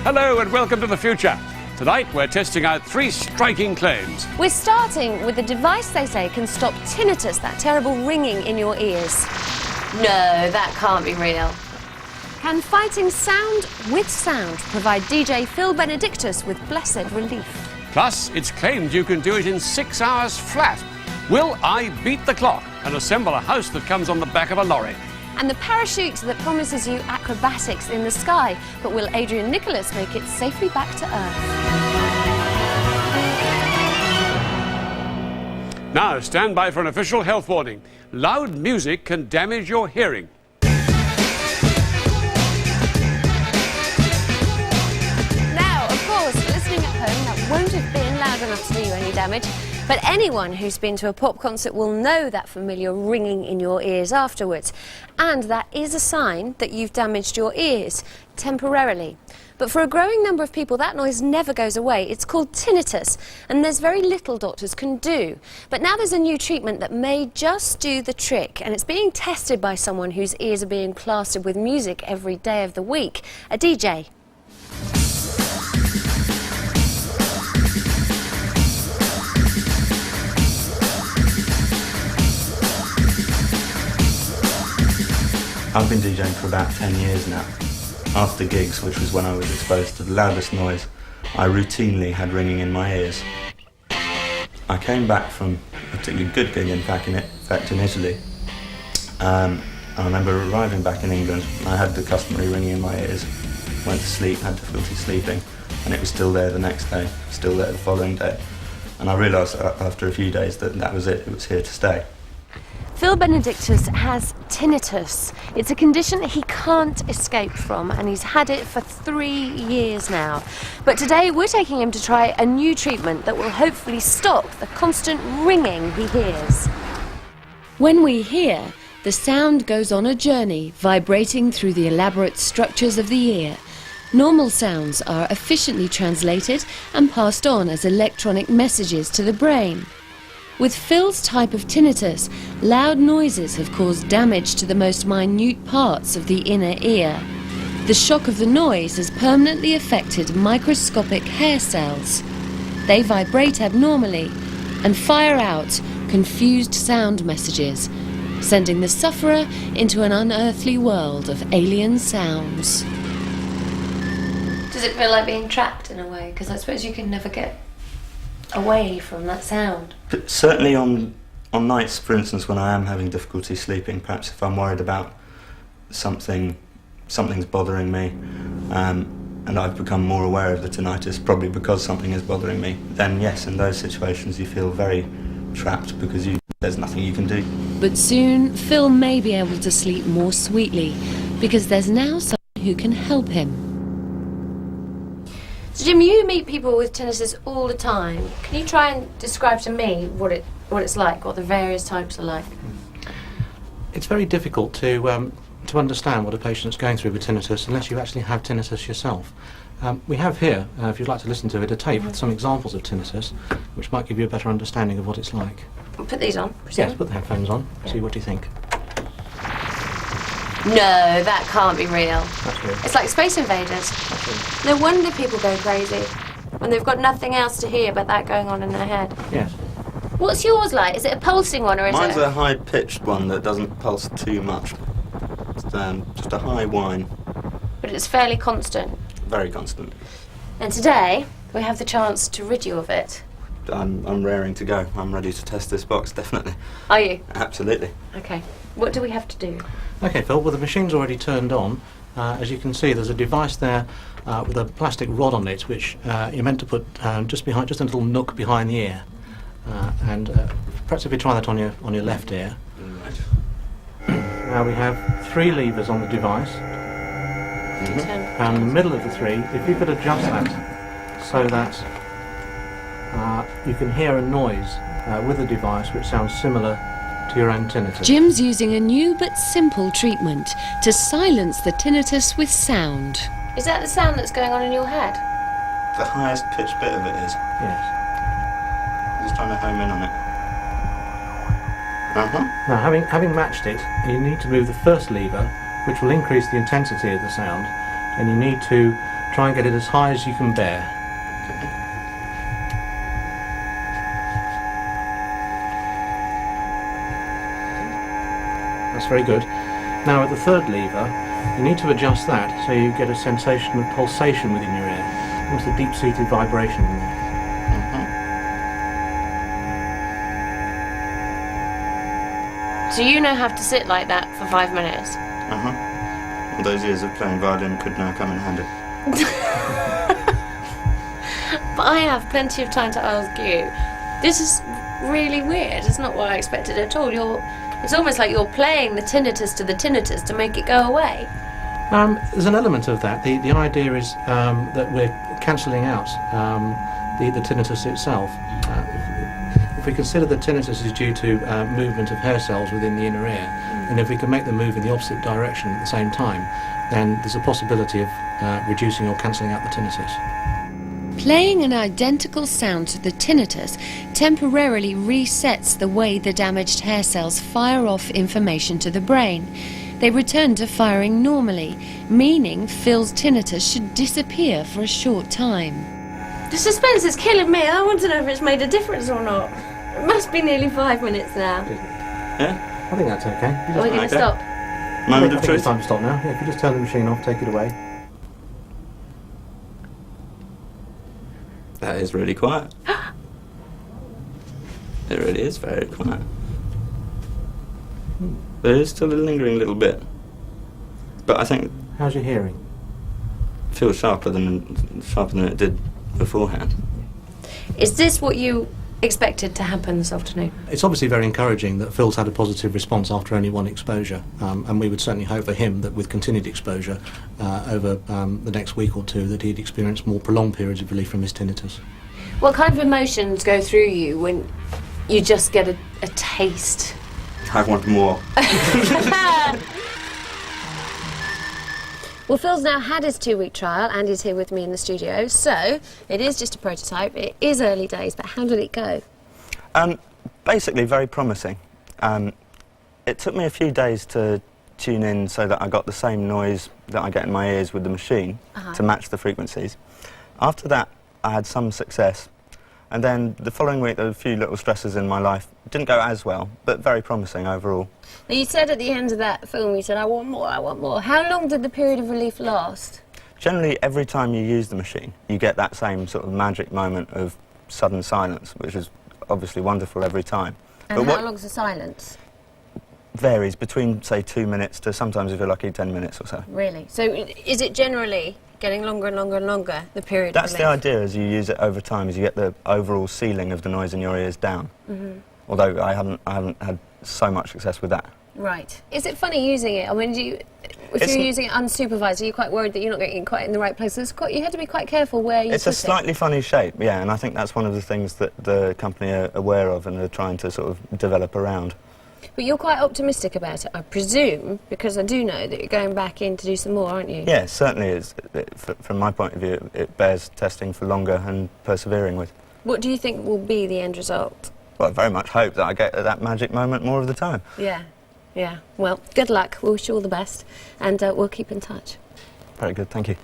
Hello and welcome to the future. Tonight we're testing out 3 striking claims. We're starting with a device they say can stop tinnitus, that terrible ringing in your ears. No, that can't be real. Can fighting sound with sound provide DJ Phil Benedictus with blessed relief? Plus, it's claimed you can do it in 6 hours flat. Will I beat the clock and assemble a house that comes on the back of a lorry? And the parachute that promises you acrobatics in the sky. But will Adrian Nicholas make it safely back to Earth? Now, stand by for an official health warning. Loud music can damage your hearing. Now, of course, listening at home, that won't have been loud enough to do you any damage. But anyone who's been to a pop concert will know that familiar ringing in your ears afterwards. And that is a sign that you've damaged your ears, temporarily. But for a growing number of people, that noise never goes away. It's called tinnitus, and there's very little doctors can do. But now there's a new treatment that may just do the trick, and it's being tested by someone whose ears are being plastered with music every day of the week, a DJ. I've been DJing for about 10 years now. After gigs, which was when I was exposed to the loudest noise, I routinely had ringing in my ears. I came back from a particularly good gig, in fact, in Italy. I remember arriving back in England, and I had the customary ringing in my ears, went to sleep, had difficulty sleeping, and it was still there the next day, still there the following day. And I realised after a few days that that was it was here to stay. Phil Benedictus has tinnitus. It's a condition he can't escape from, and he's had it for 3 years now. But today we're taking him to try a new treatment that will hopefully stop the constant ringing he hears. When we hear, the sound goes on a journey, vibrating through the elaborate structures of the ear. Normal sounds are efficiently translated and passed on as electronic messages to the brain. With Phil's type of tinnitus, loud noises have caused damage to the most minute parts of the inner ear. The shock of the noise has permanently affected microscopic hair cells. They vibrate abnormally and fire out confused sound messages, sending the sufferer into an unearthly world of alien sounds. Does it feel like being trapped in a way? Because I suppose you can never get away from that sound. But certainly on nights, for instance, when I am having difficulty sleeping, perhaps if I'm worried about something's bothering me, and I've become more aware of the tinnitus, probably because something is bothering me, then yes, in those situations you feel very trapped because there's nothing you can do. But soon, Phil may be able to sleep more sweetly, because there's now someone who can help him. So Jim, you meet people with tinnitus all the time. Can you try and describe to me what it's like, what the various types are like? It's very difficult to understand what a patient's going through with tinnitus unless you actually have tinnitus yourself. We have here, if you'd like to listen to it, a tape with some examples of tinnitus, which might give you a better understanding of what it's like. I'll put these on. Yes, put the headphones on. Yeah. See what you think. No, that can't be real. That's real. It's like Space Invaders. That's real. No wonder people go crazy when they've got nothing else to hear but that going on in their head. Yes. What's yours like? Is it a pulsing one or is Mine's it? a high-pitched one that doesn't pulse too much. It's just a high whine. But it's fairly constant. Very constant. And today, we have the chance to rid you of it. I'm raring to go. I'm ready to test this box, definitely. Are you? Absolutely. Okay. What do we have to do? Okay, Phil, well, the machine's already turned on. As you can see, there's a device there with a plastic rod on it, which you're meant to put just a little nook behind the ear. And perhaps if you try that on your left ear. Right. Now we have 3 levers on the device. And in the middle of the 3, if you could adjust that so that you can hear a noise with the device which sounds similar to your own tinnitus. Jim's using a new but simple treatment to silence the tinnitus with sound. Is that the sound that's going on in your head? The highest pitched bit of it is. Yes. Just trying to home in on it. Now, having matched it, you need to move the first lever, which will increase the intensity of the sound, and you need to Try and get it as high as you can bear. That's very good. Now at the third lever, you need to adjust that so you get a sensation of pulsation within your ear. Almost a deep-seated vibration in there. So you now have to sit like that for 5 minutes? All those years of playing violin could now come in handy. But I have plenty of time to ask you. This is really weird. It's not what I expected at all. It's almost like you're playing the tinnitus to make it go away. There's an element of that. The idea is that we're cancelling out the tinnitus itself. If we consider that tinnitus is due to movement of hair cells within the inner ear, and if we can make them move in the opposite direction at the same time, then there's a possibility of reducing or cancelling out the tinnitus. Playing an identical sound to the tinnitus temporarily resets the way the damaged hair cells fire off information to the brain. They return to firing normally, meaning Phil's tinnitus should disappear for a short time. The suspense is killing me. I want to know if it's made a difference or not. It must be nearly 5 minutes now. Yeah? I think that's okay. Are we going to stop? Moment I of think it's truth. time to stop now. Yeah, if you just turn the machine off, take it away. That is really quiet. It really is very quiet. There is still a lingering little bit. But I think How's your hearing? it feels sharper than it did beforehand. Is this what you expected to happen this afternoon? It's obviously very encouraging that Phil's had a positive response after only one exposure, and we would certainly hope for him that with continued exposure over the next week or two that he'd experience more prolonged periods of relief from his tinnitus. What kind of emotions go through you when you just get a taste? I want more. Well, Phil's now had his 2-week trial and is here with me in the studio, so it is just a prototype. It is early days, but how did it go? Basically, very promising. It took me a few days to tune in so that I got the same noise that I get in my ears with the machine to match the frequencies. After that, I had some success. And then the following week, there were a few little stresses in my life. It didn't go as well, but very promising overall. Now, you said at the end of that film, you said, I want more, I want more. How long did the period of relief last? Generally, every time you use the machine, you get that same sort of magic moment of sudden silence, which is obviously wonderful every time. And but how what long's the silence? varies between, say, 2 minutes to sometimes, if you're lucky, 10 minutes or so. Really? So is it generally getting longer and longer and longer, the period That's of the relief? idea as you use it over time, is you get the overall ceiling of the noise in your ears down. Although I haven't had so much success with that. Right. Is it funny using it? I mean, if It's you're n- using it unsupervised, are you quite worried that you're not getting it quite in the right place? You had to be quite careful where you It's put a slightly funny shape, yeah, and I think that's one of the things that the company are aware of and are trying to sort of develop around. But you're quite optimistic about it, I presume, because I do know that you're going back in to do some more, aren't you? Yeah, certainly from my point of view, it bears testing for longer and persevering with. What do you think will be the end result? Well, I very much hope that I get that magic moment more of the time. Yeah, yeah. Well, good luck. We wish you all the best, and we'll keep in touch. Very good, thank you.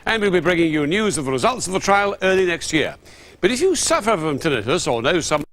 And we'll be bringing you news of the results of the trial early next year. But if you suffer from tinnitus or know someone